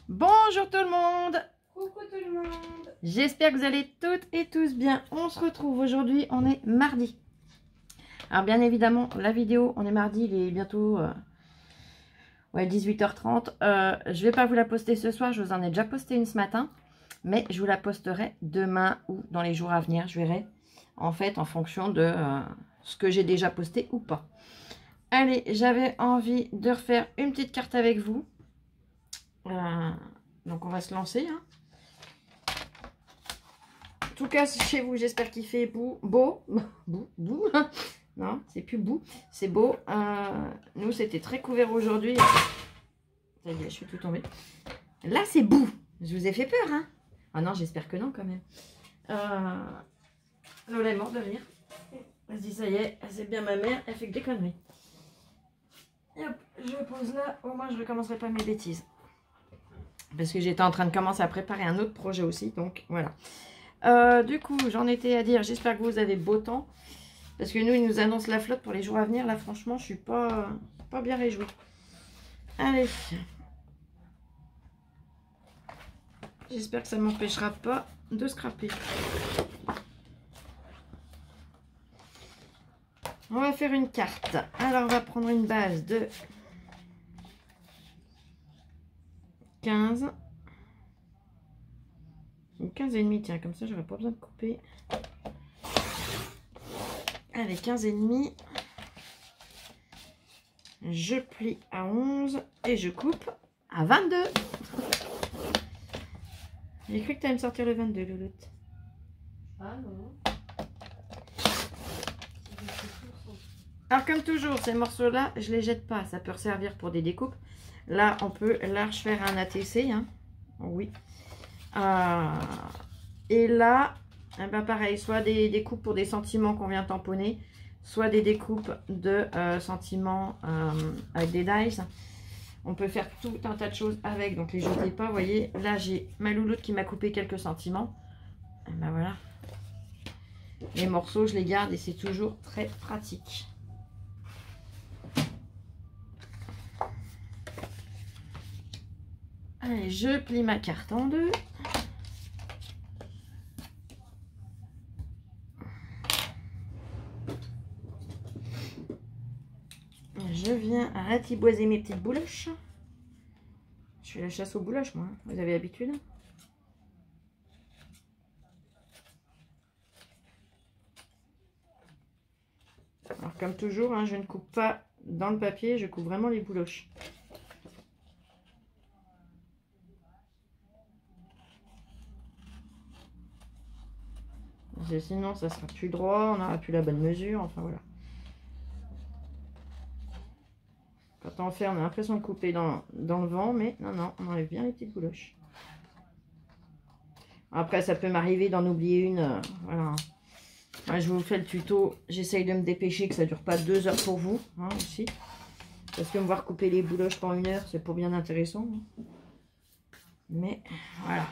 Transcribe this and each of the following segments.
Bonjour tout le monde. Coucou tout le monde. J'espère que vous allez toutes et tous bien. On se retrouve aujourd'hui, on est mardi. Alors bien évidemment, la vidéo, on est mardi, il est bientôt 18h30. Je vais pas vous la poster ce soir, je vous en ai déjà posté une ce matin. Mais je vous la posterai demain ou dans les jours à venir, je verrai. En fait, en fonction de ce que j'ai déjà posté ou pas. Allez, j'avais envie de refaire une petite carte avec vous. Donc on va se lancer. Hein. En tout cas, chez vous, j'espère qu'il fait beau. Beau. Non, c'est plus beau. C'est beau. Nous, c'était très couvert aujourd'hui. Ça y est, je suis tout tombée. Là, c'est beau. Je vous ai fait peur, hein? Ah non, j'espère que non, quand même. Lola est morte de rire. Elle se dit, ça y est, c'est bien ma mère. Elle fait que des conneries. Et hop, je pose là. Au moins, je ne recommencerai pas mes bêtises. Parce que j'étais en train de commencer à préparer un autre projet aussi. Donc, voilà. Du coup, j'en étais à dire, j'espère que vous avez beau temps. Parce que nous, ils nous annoncent la flotte pour les jours à venir. Là, franchement, je suis pas bien réjouie. Allez. J'espère que ça ne m'empêchera pas de scraper. On va faire une carte. Alors, on va prendre une base de 15. Ou 15 et demi, tiens, comme ça, j'aurais pas besoin de couper. Allez, 15 et demi. Je plie à 11 et je coupe à 22. J'ai cru que tu allais me sortir le 22, Louloute. Ah non. Alors, comme toujours, ces morceaux-là, je les jette pas. Ça peut servir pour des découpes. Là, on peut large faire un ATC. Hein. Oui. Et là, eh ben pareil, soit des découpes pour des sentiments qu'on vient tamponner, soit des découpes de sentiments avec des dies. On peut faire tout un tas de choses avec, donc les jetez pas. Vous voyez, là j'ai ma louloute qui m'a coupé quelques sentiments. Et ben voilà. Les morceaux, je les garde et c'est toujours très pratique. Allez, je plie ma carte en deux. Je viens ratiboiser mes petites bouloches. Je fais la chasse aux bouloches, moi. Vous avez l'habitude? Alors, comme toujours, hein, je ne coupe pas dans le papier, je coupe vraiment les bouloches. Parce que sinon, ça sera plus droit, on n'aura plus la bonne mesure, enfin voilà. Quand on fait, on a l'impression de couper dans le vent, mais non, on enlève bien les petites bouloches. Après, ça peut m'arriver d'en oublier une, voilà. Moi, je vous fais le tuto, j'essaye de me dépêcher, que ça ne dure pas 2 heures pour vous, hein, aussi. Parce que me voir couper les bouloches pendant 1 heure, c'est pas bien intéressant. Mais, voilà.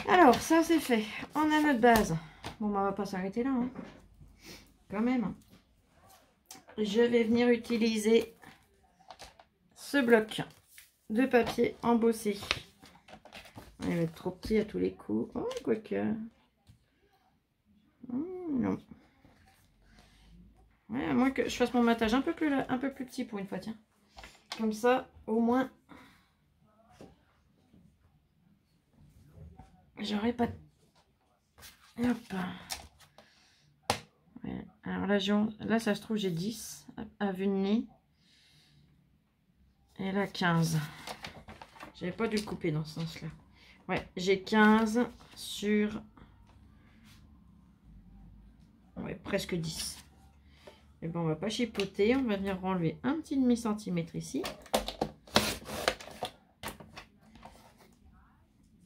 Alors, ça c'est fait. On a notre base. Bon, on va pas s'arrêter là, hein. Quand même. Je vais venir utiliser ce bloc de papier embossé. Il va être trop petit à tous les coups. Oh, quoique. Non. Ouais, à moins que je fasse mon matage un peu plus petit pour une fois, tiens. Comme ça, au moins, j'aurai pas... Hop. Ouais. Alors là, ça se trouve, j'ai 10 à vue de nez. Et là, 15. J'avais pas dû le couper dans ce sens-là. Ouais, j'ai 15 sur... Ouais, presque 10. Et bon, on va pas chipoter. On va venir enlever un petit demi-centimètre ici.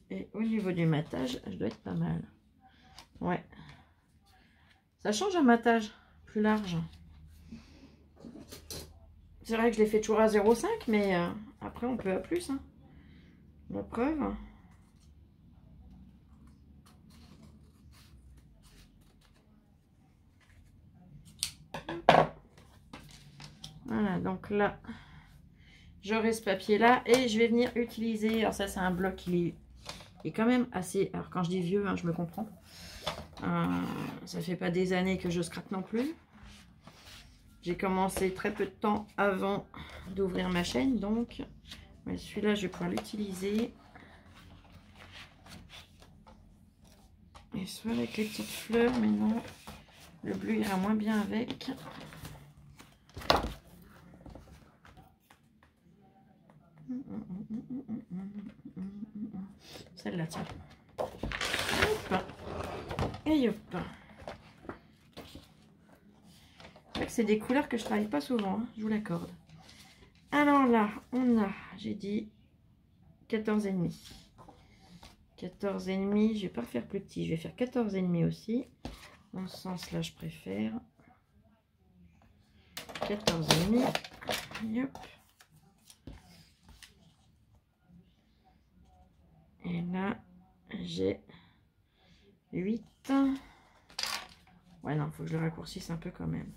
Et au niveau du matage, je dois être pas mal. Ouais. Ça change un matage plus large. C'est vrai que je l'ai fait toujours à 0,5, mais après on peut à plus. Hein. La preuve. Voilà, donc là, j'aurai ce papier là et je vais venir utiliser, alors ça c'est un bloc qui est quand même assez, alors quand je dis vieux, hein, je me comprends, ça fait pas des années que je scrape non plus. J'ai commencé très peu de temps avant d'ouvrir ma chaîne, donc celui-là je vais pouvoir l'utiliser. Et soit avec les petites fleurs, mais non, le bleu ira moins bien avec. Celle-là, tiens. Hop. Et hop. C'est des couleurs que je travaille pas souvent, hein, je vous l'accorde. Alors là, on a, j'ai dit 14,5. 14,5, je vais pas faire plus petit, je vais faire 14,5 aussi. Dans ce sens là, je préfère 14,5. Hop. Et là, j'ai 8. Ouais, non, il faut que je le raccourcisse un peu quand même.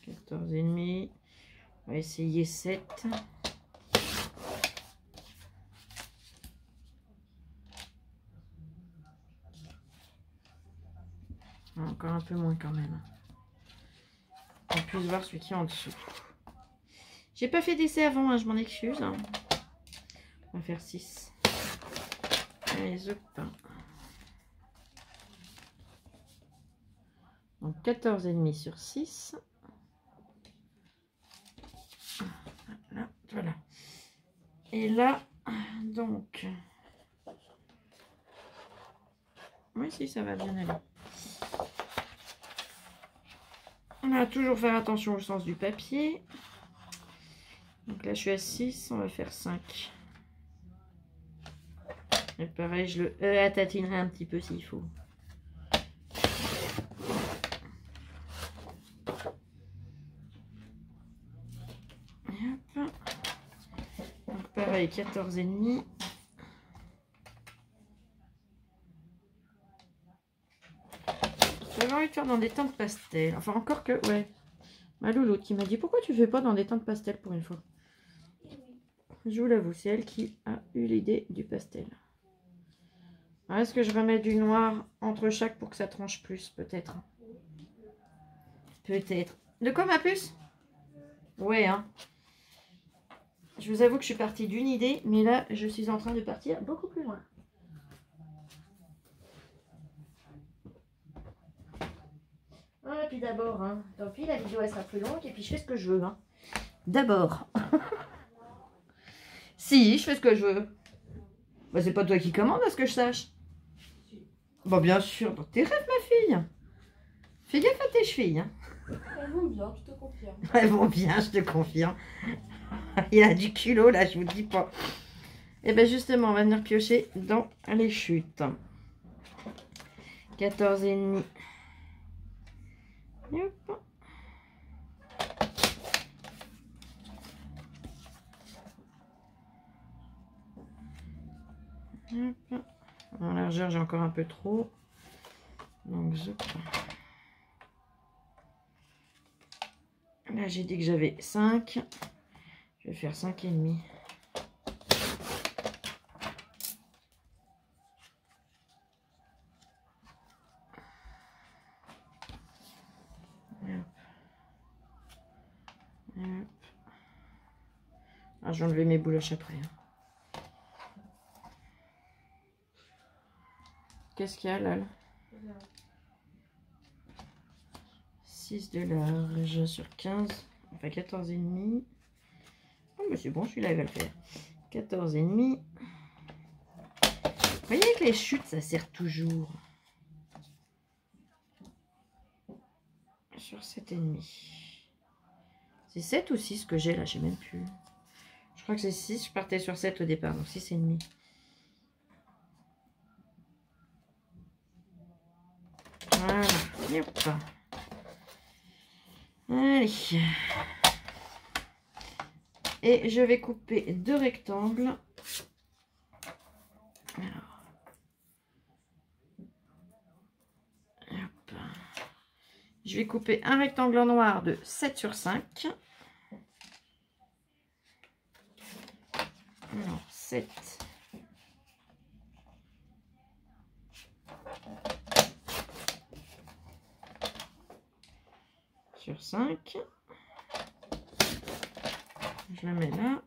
14,5. On va essayer 7. Encore un peu moins quand même. On puisse voir celui qui est en dessous. J'ai pas fait d'essai avant, hein, je m'en excuse. On va faire 6. Allez, hop. Donc 14,5 sur 6. Là, voilà. Et là, donc... Oui, si, ça va bien aller. On va toujours faire attention au sens du papier. Donc là, je suis à 6, on va faire 5. Et pareil, je le tatinerai un petit peu s'il faut. Hop. Donc pareil, 14,5. J'avais envie de faire dans des teintes pastel. Enfin, encore que, ouais. Ma louloute qui m'a dit, pourquoi tu fais pas dans des teintes pastel pour une fois? Je vous l'avoue, c'est elle qui a eu l'idée du pastel. Est-ce que je remets du noir entre chaque pour que ça tranche plus? Peut-être. Peut-être. De quoi, ma puce? Ouais, hein. Je vous avoue que je suis partie d'une idée, mais là, je suis en train de partir beaucoup plus loin. Ah, et puis d'abord, hein, tant pis, la vidéo elle sera plus longue, et puis je fais ce que je veux. Hein. D'abord. Si, je fais ce que je veux. Bah, c'est pas toi qui commande, à ce que je sache. Bon, bien sûr, dans tes rêves, ma fille. Fais gaffe à tes chevilles. Hein. Elles vont bien, je te confirme. Elles vont bien, je te confirme. Il a du culot, là, je vous dis pas. Et bien, justement, on va venir piocher dans les chutes. 14,5. Hop. Hop. En largeur, j'ai encore un peu trop. Donc, zop. Là, j'ai dit que j'avais 5. Je vais faire 5,5. Ah, je vais enlever mes bouloches après. Hein. Qu'est-ce qu'il y a là? 6 de large sur 15. Enfin 14,5. Oh, mais c'est bon, celui-là, il va le faire. 14,5. Vous voyez que les chutes, ça sert toujours. Sur 7,5. C'est 7 ou 6 que j'ai là, je sais même plus. Je crois que c'est 6, je partais sur 7 au départ, donc 6,5. Voilà, et hop. Allez. Et je vais couper 2 rectangles. Alors. Hop. Je vais couper un rectangle en noir de 7 sur 5. Alors, 7. Sur 5. Je le mets là.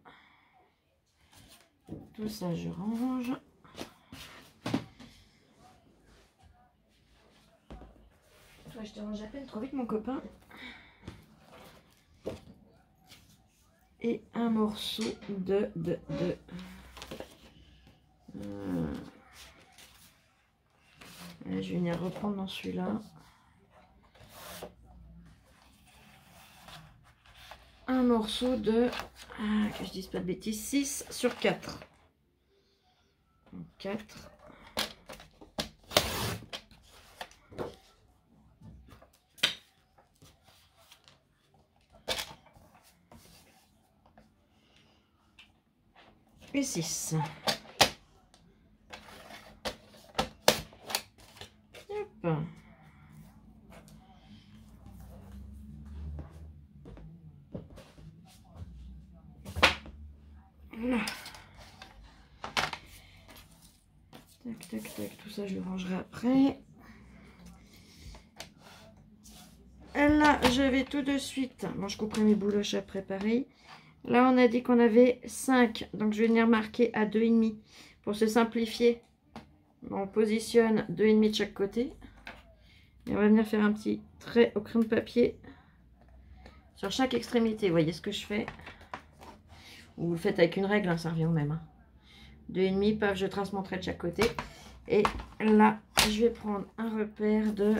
Tout ça, je range. Toi, je te range à peine trop vite, mon copain. Et un morceau de Là, je vais venir reprendre dans celui-là. Un morceau de, que je dise pas de bêtises, 6 sur 4. Donc 4. Et 6. Hop. Là. Tac, tac, tac. Tout ça, je le rangerai après. Là, je vais tout de suite. Bon, je couperai mes bouloches après, pareil. Là, on a dit qu'on avait 5. Donc, je vais venir marquer à 2,5 pour se simplifier. On positionne 2,5 de chaque côté. Et on va venir faire un petit trait au crayon de papier sur chaque extrémité. Vous voyez ce que je fais? Ou vous le faites avec une règle, hein, ça revient au même. Hein. 2,5, paf, je trace mon trait de chaque côté. Et là, je vais prendre un repère de...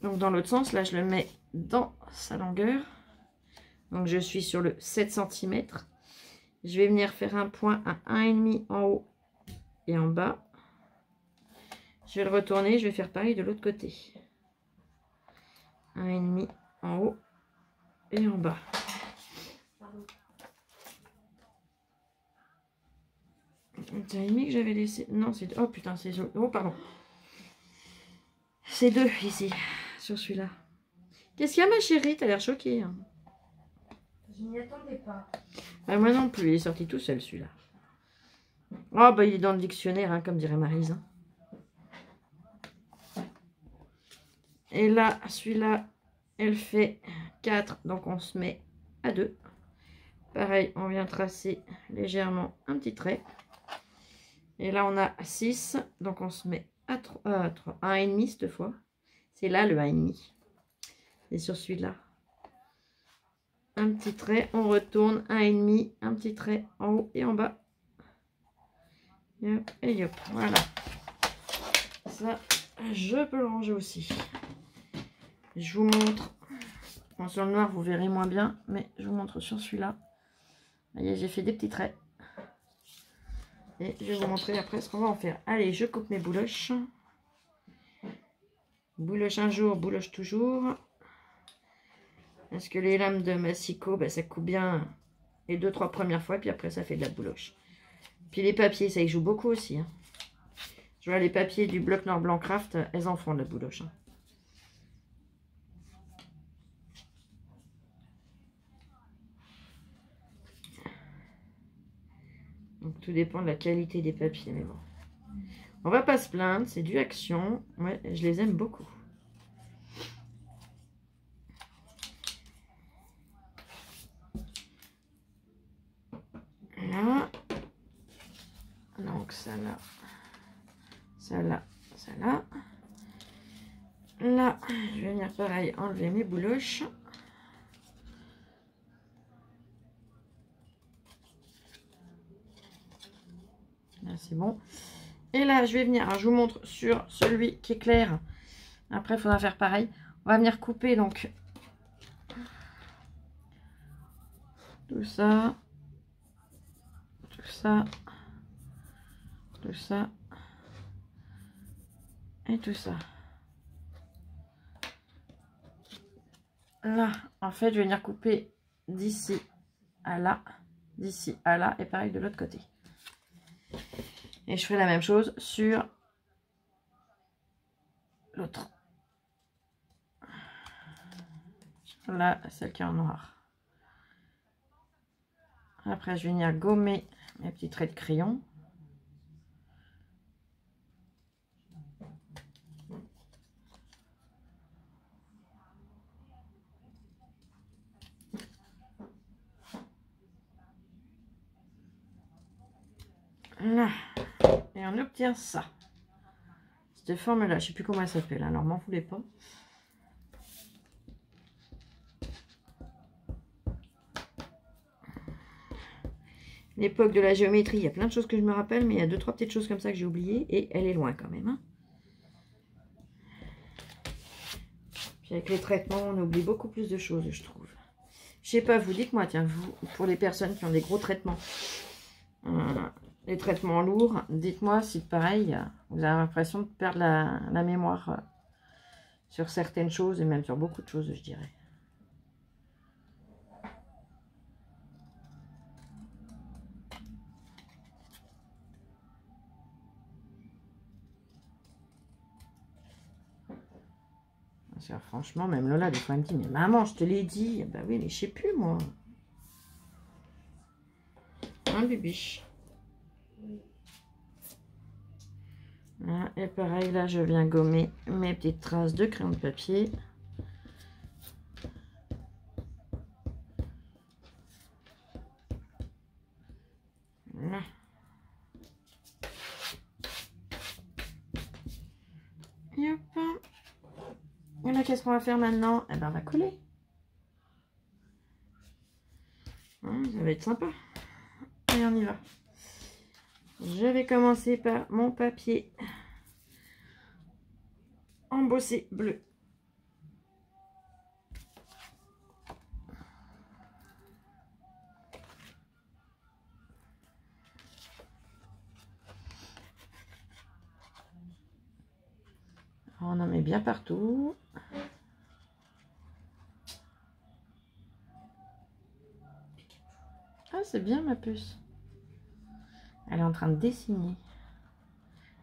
Donc, dans l'autre sens, là, je le mets dans sa longueur. Donc, je suis sur le 7 cm. Je vais venir faire un point à 1,5 en haut et en bas. Je vais le retourner. Je vais faire pareil de l'autre côté. 1,5 en haut et en bas. C'est 1,5 que j'avais laissé. Non, c'est 2. Oh putain, c'est... Oh, pardon. C'est 2 ici, sur celui-là. Qu'est-ce qu'il y a, ma chérie? T'as l'air choquée. Hein. Je n'y attendais pas. Bah, moi non plus, il est sorti tout seul, celui-là. Oh, bah, il est dans le dictionnaire, hein, comme dirait Maryse. Hein. Et là, celui-là, elle fait 4, donc on se met à 2. Pareil, on vient tracer légèrement un petit trait. Et là, on a 6, donc on se met à 3, 1,5 cette fois. C'est là le 1,5. Et sur celui-là, un petit trait, on retourne 1,5, un petit trait en haut et en bas. Et hop, et hop, voilà. Ça, je peux le ranger aussi. Je vous montre. Bon, sur le noir, vous verrez moins bien, mais je vous montre sur celui-là. Vous voyez, j'ai fait des petits traits. Et je vais vous montrer après ce qu'on va en faire. Allez, je coupe mes bouloches. Bouloche un jour, bouloche toujours. Parce que les lames de massicot, ben, ça coupe bien les 2-3 premières fois, puis après ça fait de la bouloche. Puis les papiers, ça y joue beaucoup aussi. Hein. Je vois les papiers du bloc Nord Blanc Craft, elles en font de la bouloche. Hein. Donc tout dépend de la qualité des papiers, mais bon. On va pas se plaindre, c'est du Action. Ouais, je les aime beaucoup. Là. Donc ça là. Ça là. Ça là. Là, je vais venir pareil enlever mes bouloches. Là, c'est bon. Et là, je vais venir, alors je vous montre sur celui qui est clair. Après, il faudra faire pareil. On va venir couper donc tout ça, tout ça, tout ça et tout ça. Là, en fait, je vais venir couper d'ici à là, d'ici à là et pareil de l'autre côté. Et je ferai la même chose sur l'autre. Là, celle qui est en noir. Après, je vais venir gommer mes petits traits de crayon. Là. Et on obtient ça. Cette forme-là, je ne sais plus comment elle s'appelle, alors m'en voulez pas. L'époque de la géométrie, il y a plein de choses que je me rappelle, mais il y a 2-3 petites choses comme ça que j'ai oubliées, et elle est loin quand même. Hein. Puis avec les traitements, on oublie beaucoup plus de choses, je trouve. Je sais pas, vous dites-moi, tiens, vous, pour les personnes qui ont des gros traitements, les traitements lourds, dites-moi si pareil, vous avez l'impression de perdre la mémoire sur certaines choses, et même sur beaucoup de choses, je dirais. Parce que, franchement, même Lola, des fois, elle me dit, mais maman, je te l'ai dit. Bah oui, mais je sais plus, moi. Hein, bibiche? Voilà, et pareil, là, je viens gommer mes petites traces de crayon de papier. Voilà. Et hop. Et là, qu'est-ce qu'on va faire maintenant? Eh ben, on va coller. Hein, ça va être sympa. Allez, on y va. Je vais commencer par mon papier embossé bleu. On en met bien partout. Ah, c'est bien ma puce. Elle est en train de dessiner.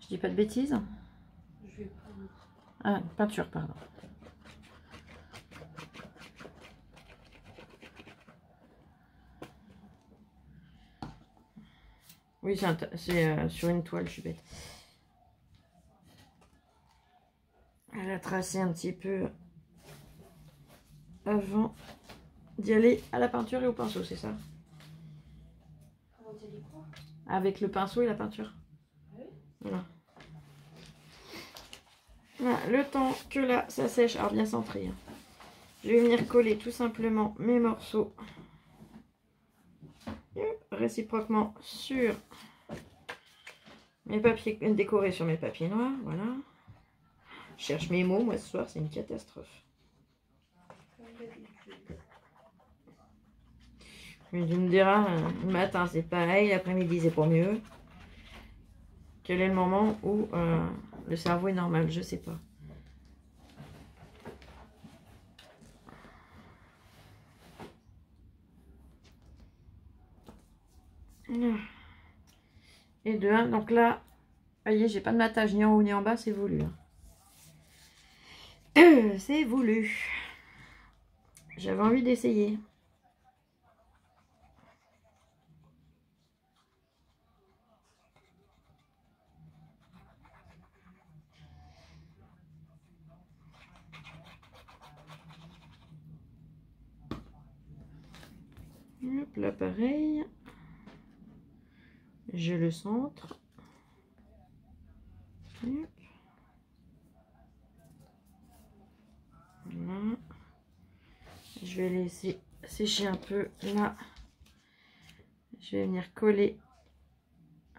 Je dis pas de bêtises? Ah, peinture, pardon. Oui, c'est sur une toile, je suis bête. Elle a tracé un petit peu avant d'y aller à la peinture et au pinceau, c'est ça? Avec le pinceau et la peinture. Voilà. Voilà, le temps que là, ça sèche, alors bien centré. Hein. Je vais venir coller tout simplement mes morceaux réciproquement sur mes papiers, décorés sur mes papiers noirs. Voilà. Je cherche mes mots, moi ce soir, c'est une catastrophe. Mais tu me diras, le matin c'est pareil, l'après-midi c'est pour mieux. Quel est le moment où le cerveau est normal? Je sais pas. Et de 1, donc là, vous voyez, j'ai pas de matage ni en haut ni en bas, c'est voulu. Hein. C'est voulu. J'avais envie d'essayer. Hop là, pareil. Je le centre. Hop. Voilà. Je vais laisser sécher un peu là. Je vais venir coller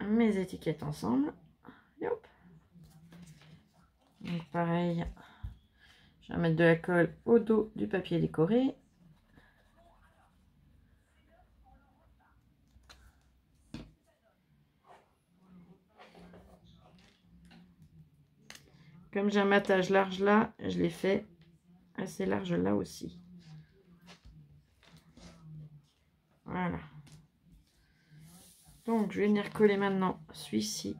mes étiquettes ensemble. Et hop. Donc pareil, je vais mettre de la colle au dos du papier décoré. Comme j'ai un matage large là, je l'ai fait assez large là aussi. Voilà. Donc je vais venir coller maintenant celui-ci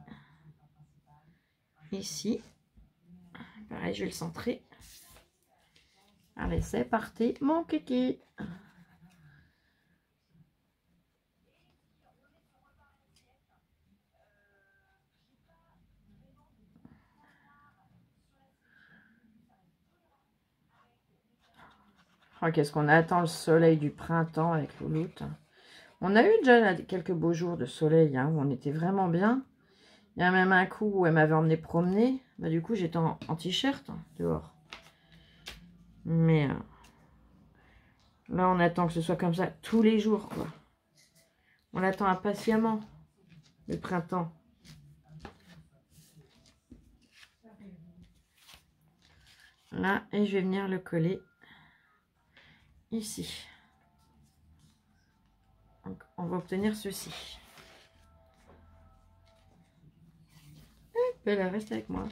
ici. Pareil, je vais le centrer. Allez, c'est parti, mon kiki. Oh, qu'est-ce qu'on attend le soleil du printemps avec Louloute. On a eu déjà là, quelques beaux jours de soleil hein, où on était vraiment bien. Il y a même un coup où elle m'avait emmené promener. Bah, du coup, j'étais en t-shirt dehors. Mais là, on attend que ce soit comme ça tous les jours, quoi. On attend impatiemment le printemps. Là, et je vais venir le coller ici. Donc, on va obtenir ceci. Hop, là, reste avec moi.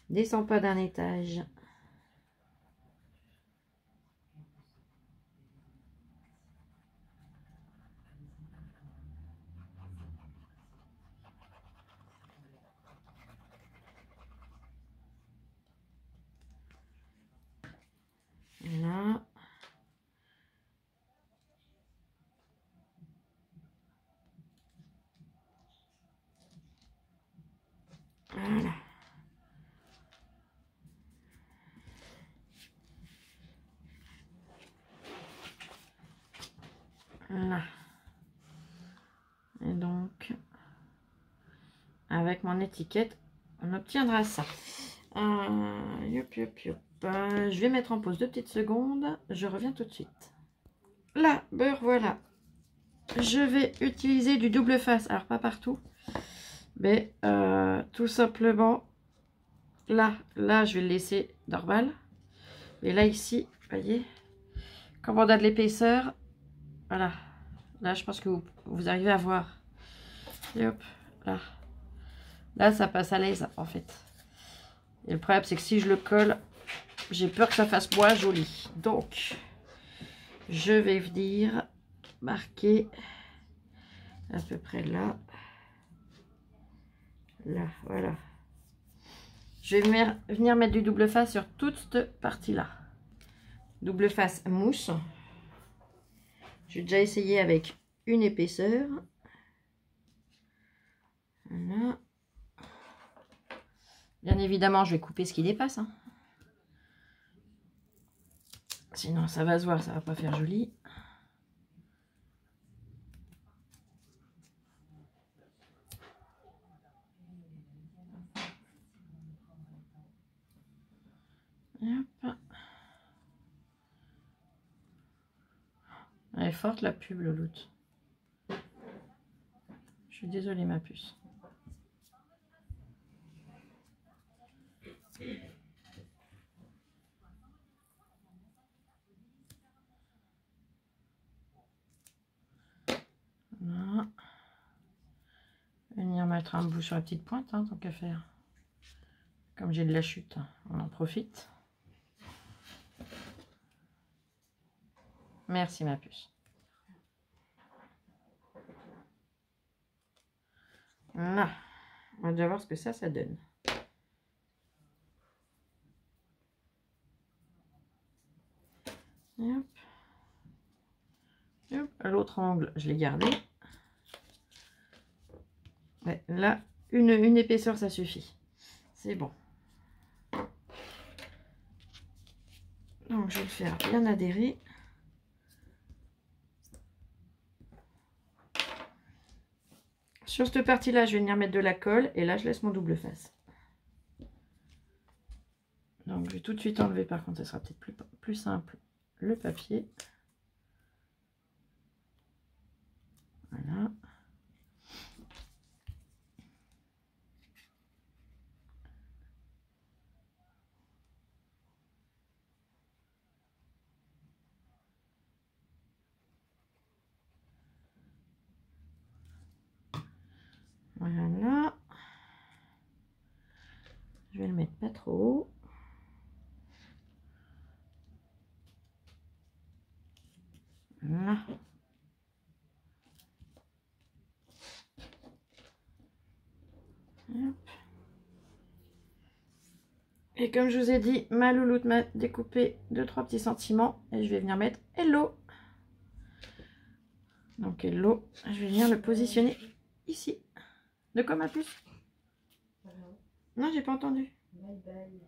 Descends pas d'un étage. Là. Voilà. Là. Et donc, avec mon étiquette, on obtiendra ça. Yop, yop, yop. Je vais mettre en pause 2 petites secondes. Je reviens tout de suite. Là, beurre, voilà. Je vais utiliser du double face. Alors, pas partout. Mais tout simplement, là, je vais le laisser normal. Et là, ici, vous voyez, comme on a de l'épaisseur, voilà. Là, je pense que vous arrivez à voir. Et hop, là. Là, ça passe à l'aise, en fait. Et le problème, c'est que si je le colle, j'ai peur que ça fasse moins joli. Donc, je vais venir marquer à peu près là. Là, voilà. Je vais venir mettre du double face sur toute cette partie-là. Double face mousse. J'ai déjà essayé avec une épaisseur. Voilà. Bien évidemment, je vais couper ce qui dépasse. Hein. Sinon, ça va se voir, ça va pas faire joli. Hop. Elle est forte la pub, Louloute. Je suis désolée, ma puce. Voilà. Venir mettre un bout sur la petite pointe, hein, tant qu'à faire. Comme j'ai de la chute, on en profite. Merci, ma puce. Là, on va déjà voir ce que ça donne. Et hop. Et hop. À l'autre angle, je l'ai gardé. Ouais, là, une épaisseur, ça suffit. C'est bon. Donc, je vais le faire bien adhérer. Sur cette partie-là, je vais venir mettre de la colle. Et là, je laisse mon double face. Donc, je vais tout de suite enlever. Par contre, ça sera peut-être plus simple. Le papier. Voilà. Voilà. Je vais le mettre pas trop haut. Voilà. Hop. Et comme je vous ai dit, ma louloute m'a découpé 2-3 petits sentiments. Et je vais venir mettre hello. Donc hello, je vais venir le positionner ici. De quoi, ma puce? Non, j'ai pas entendu. Bye bye.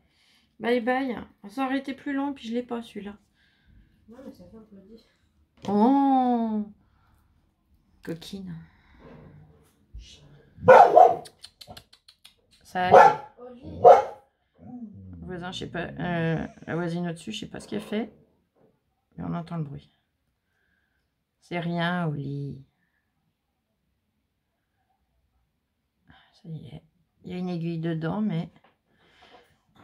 Bye bye. Ça aurait été plus long, puis je l'ai pas celui-là. Non, mais ça fait applaudit. Oh, coquine. Ça aille. Le voisin, je sais pas, la voisine au-dessus, je sais pas ce qu'elle fait, mais on entend le bruit. C'est rien au lit. Ça y est, il y a une aiguille dedans, mais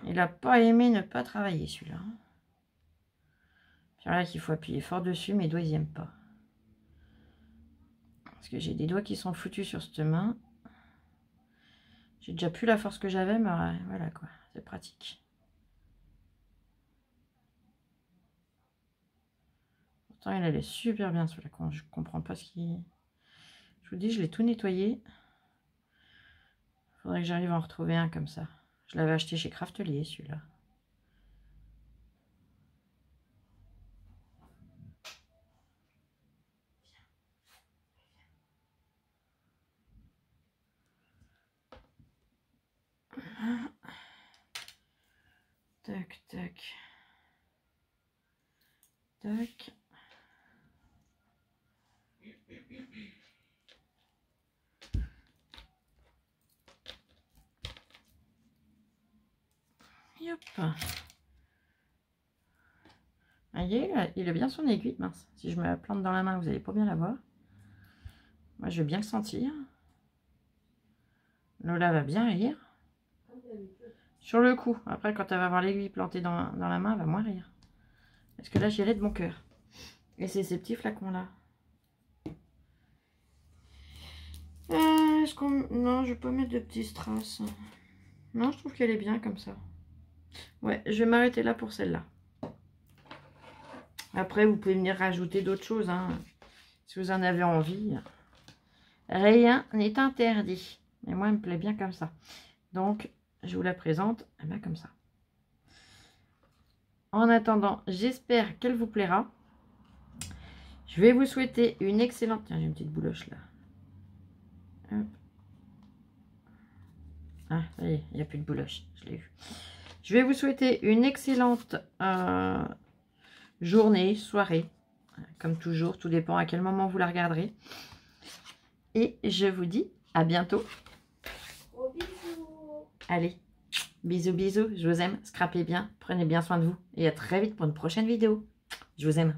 il n'a pas aimé ne pas travailler celui-là. C'est là qu'il faut appuyer fort dessus, mes doigts ils n'aiment pas. Parce que j'ai des doigts qui sont foutus sur cette main. J'ai déjà plus la force que j'avais, mais voilà quoi, c'est pratique. Pourtant il allait super bien celui-là, je comprends pas ce qui... Je vous dis, je l'ai tout nettoyé. Faudrait que j'arrive à en retrouver un comme ça. Je l'avais acheté chez Craftelier celui-là. Tac, tac. Tac. Et hop. Ah, il a bien son aiguille, mince. Si je me la plante dans la main, vous n'allez pas bien la voir. Moi, je vais bien le sentir. Lola va bien rire. Sur le coup. Après, quand elle va avoir l'aiguille plantée dans la main, elle va moins rire. Parce que là, j'y allais de mon cœur. Et c'est ces petits flacons-là. Non, je vais pas mettre de petits strass. Non, je trouve qu'elle est bien comme ça. Ouais, je vais m'arrêter là pour celle-là. Après, vous pouvez venir rajouter d'autres choses, hein, si vous en avez envie. Rien n'est interdit. Mais moi, elle me plaît bien comme ça. Donc, je vous la présente comme ça. En attendant, j'espère qu'elle vous plaira. Je vais vous souhaiter une excellente... Tiens, j'ai une petite bouloche là. Hop. Ah, ça y est, il n'y a plus de bouloche. Je l'ai eu. Je vais vous souhaiter une excellente journée, soirée. Comme toujours, tout dépend à quel moment vous la regarderez. Et je vous dis à bientôt. Gros bisous. Allez, bisous, bisous. Je vous aime. Scrapez bien. Prenez bien soin de vous. Et à très vite pour une prochaine vidéo. Je vous aime.